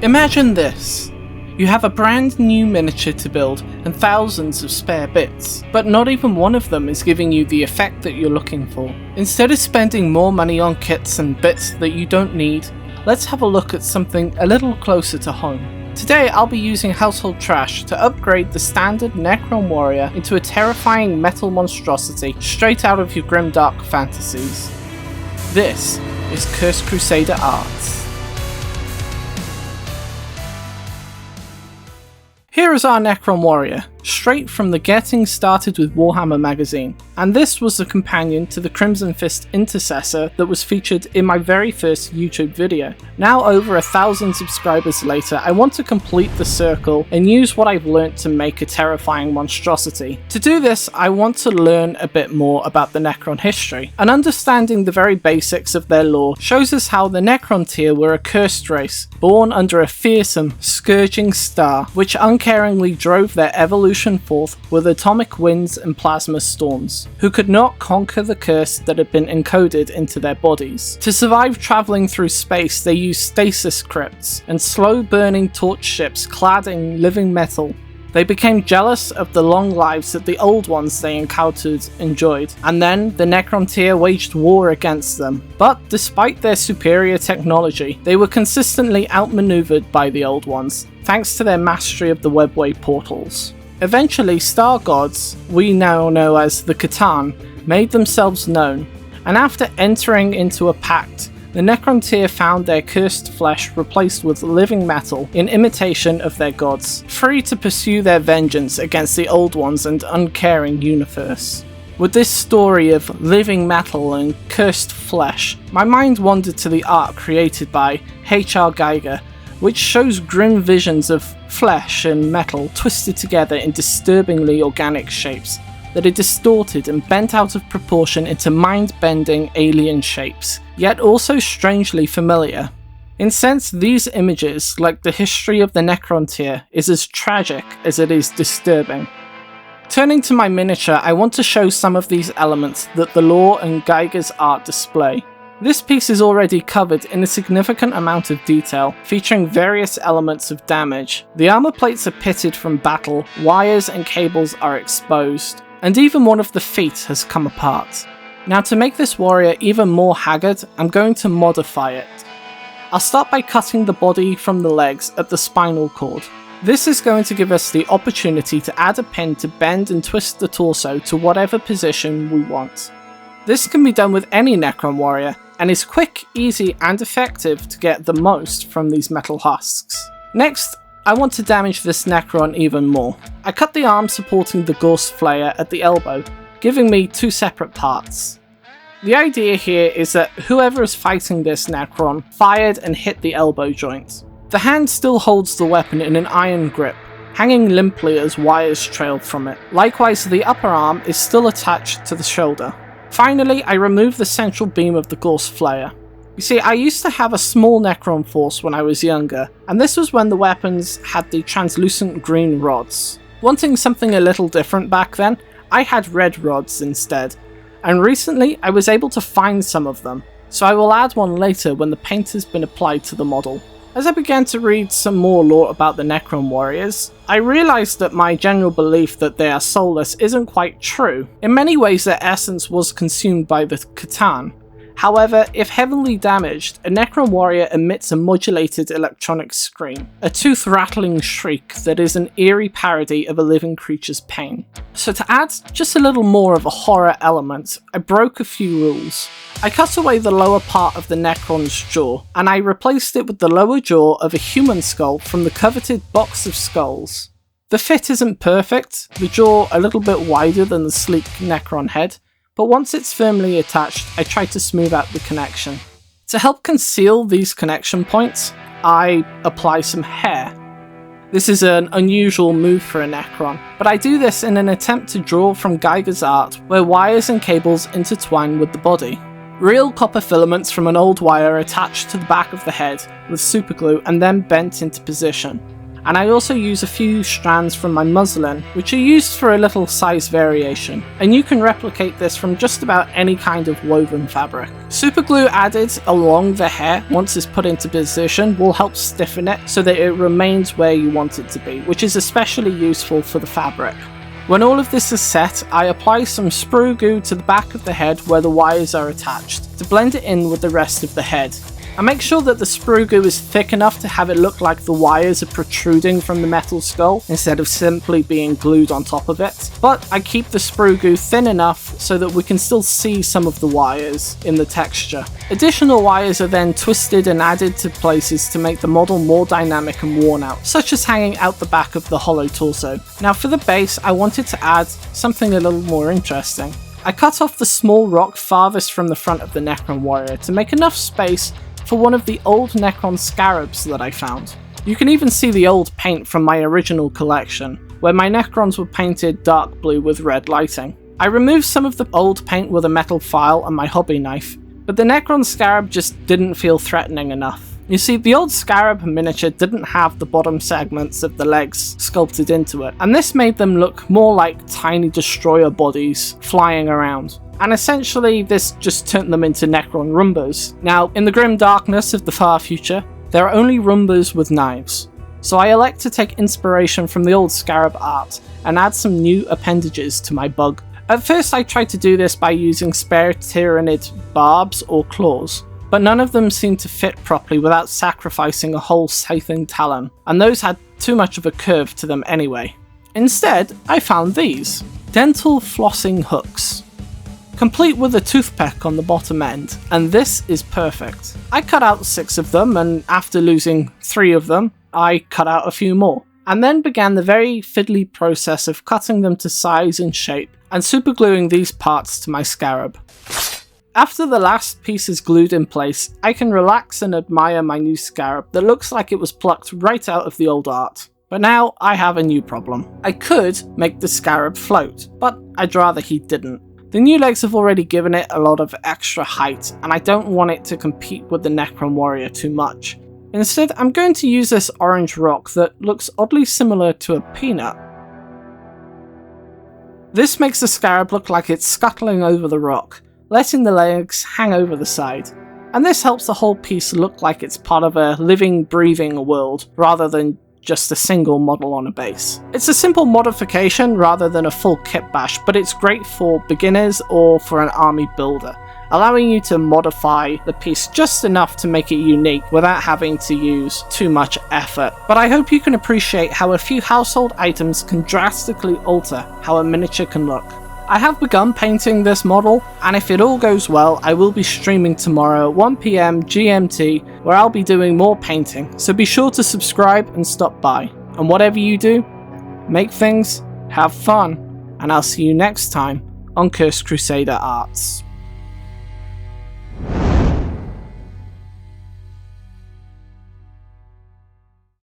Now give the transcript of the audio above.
Imagine this. You have a brand new miniature to build and thousands of spare bits, but not even one of them is giving you the effect that you're looking for. Instead of spending more money on kits and bits that you don't need, let's have a look at something a little closer to home. Today I'll be using household trash to upgrade the standard Necron warrior into a terrifying metal monstrosity straight out of your grimdark fantasies. This is Cursed Crusader Arts. Here is our Necron warrior, straight from the Getting Started with Warhammer magazine, and this was the companion to the Crimson Fist Intercessor that was featured in my very first YouTube video. Now over 1,000 subscribers later, I want to complete the circle and use what I've learnt to make a terrifying monstrosity. To do this, I want to learn a bit more about the Necron history, and understanding the very basics of their lore shows us how the Necron tier were a cursed race, born under a fearsome, scourging star, which uncaringly drove their evolution forth with atomic winds and plasma storms, who could not conquer the curse that had been encoded into their bodies. To survive travelling through space, they used stasis crypts and slow-burning torch ships clad in living metal. They became jealous of the long lives that the old ones they encountered enjoyed, and then the Necron tier waged war against them. But despite their superior technology, they were consistently outmaneuvered by the old ones, thanks to their mastery of the webway portals. Eventually, star gods, we now know as the Catan, made themselves known, and after entering into a pact, the Necron tier found their cursed flesh replaced with living metal in imitation of their gods, free to pursue their vengeance against the old ones and uncaring universe. With this story of living metal and cursed flesh, my mind wandered to the art created by H.R. Giger, which shows grim visions of flesh and metal twisted together in disturbingly organic shapes that are distorted and bent out of proportion into mind-bending alien shapes, yet also strangely familiar. In sense, these images, like the history of the Necron tier, is as tragic as it is disturbing. Turning to my miniature, I want to show some of these elements that the lore and Giger's art display. This piece is already covered in a significant amount of detail, featuring various elements of damage. The armor plates are pitted from battle, wires and cables are exposed, and even one of the feet has come apart. Now to make this warrior even more haggard, I'm going to modify it. I'll start by cutting the body from the legs at the spinal cord. This is going to give us the opportunity to add a pin to bend and twist the torso to whatever position we want. This can be done with any Necron warrior, and is quick, easy, and effective to get the most from these metal husks. Next, I want to damage this Necron even more. I cut the arm supporting the Gorse Flayer at the elbow, giving me two separate parts. The idea here is that whoever is fighting this Necron fired and hit the elbow joint. The hand still holds the weapon in an iron grip, hanging limply as wires trail from it. Likewise, the upper arm is still attached to the shoulder. Finally, I remove the central beam of the Gorse Flayer. You see, I used to have a small Necron force when I was younger, and this was when the weapons had the translucent green rods. Wanting something a little different back then, I had red rods instead, and recently I was able to find some of them, so I will add one later when the paint has been applied to the model. As I began to read some more lore about the Necron warriors, I realised that my general belief that they are soulless isn't quite true. In many ways their essence was consumed by the Catan. However, if heavily damaged, a Necron warrior emits a modulated electronic scream, a tooth-rattling shriek that is an eerie parody of a living creature's pain. So to add just a little more of a horror element, I broke a few rules. I cut away the lower part of the Necron's jaw, and I replaced it with the lower jaw of a human skull from the coveted box of skulls. The fit isn't perfect, the jaw a little bit wider than the sleek Necron head, but once it's firmly attached, I try to smooth out the connection. To help conceal these connection points, I apply some hair. This is an unusual move for a Necron, but I do this in an attempt to draw from Giger's art, where wires and cables intertwine with the body. Real copper filaments from an old wire are attached to the back of the head with superglue and then bent into position. and I also use a few strands from my muslin, which are used for a little size variation, and you can replicate this from just about any kind of woven fabric. Super glue added along the hair once it's put into position will help stiffen it so that it remains where you want it to be, which is especially useful for the fabric. When all of this is set, I apply some sprue glue to the back of the head where the wires are attached, to blend it in with the rest of the head. I make sure that the sprue glue is thick enough to have it look like the wires are protruding from the metal skull instead of simply being glued on top of it, but I keep the sprue glue thin enough so that we can still see some of the wires in the texture. Additional wires are then twisted and added to places to make the model more dynamic and worn out, such as hanging out the back of the hollow torso. Now for the base, I wanted to add something a little more interesting. I cut off the small rock farthest from the front of the Necron warrior to make enough space for one of the old Necron Scarabs that I found. You can even see the old paint from my original collection, where my Necrons were painted dark blue with red lighting. I removed some of the old paint with a metal file and my hobby knife, but the Necron Scarab just didn't feel threatening enough. You see, the old Scarab miniature didn't have the bottom segments of the legs sculpted into it, and this made them look more like tiny destroyer bodies flying around. And essentially this just turned them into Necron Rumbas. Now, in the grim darkness of the far future, there are only Rumbas with knives. So I elect to take inspiration from the old Scarab art and add some new appendages to my bug. At first I tried to do this by using spare Tyranid barbs or claws, but none of them seemed to fit properly without sacrificing a whole scything talon, and those had too much of a curve to them anyway. Instead, I found these dental flossing hooks, complete with a toothpick on the bottom end, and this is perfect. I cut out 6 of them, and after losing 3 of them, I cut out a few more, and then began the very fiddly process of cutting them to size and shape, and supergluing these parts to my Scarab. After the last piece is glued in place, I can relax and admire my new Scarab that looks like it was plucked right out of the old art. But now I have a new problem. I could make the Scarab float, but I'd rather he didn't. The new legs have already given it a lot of extra height, and I don't want it to compete with the Necron warrior too much. Instead, I'm going to use this orange rock that looks oddly similar to a peanut. This makes the Scarab look like it's scuttling over the rock, letting the legs hang over the side. And this helps the whole piece look like it's part of a living, breathing world, rather than just a single model on a base. It's a simple modification rather than a full kit bash, but it's great for beginners or for an army builder, allowing you to modify the piece just enough to make it unique without having to use too much effort. But I hope you can appreciate how a few household items can drastically alter how a miniature can look. I have begun painting this model, and if it all goes well, I will be streaming tomorrow at 1 PM GMT, where I'll be doing more painting, so be sure to subscribe and stop by. And whatever you do, make things, have fun, and I'll see you next time on Cursed Crusader Arts.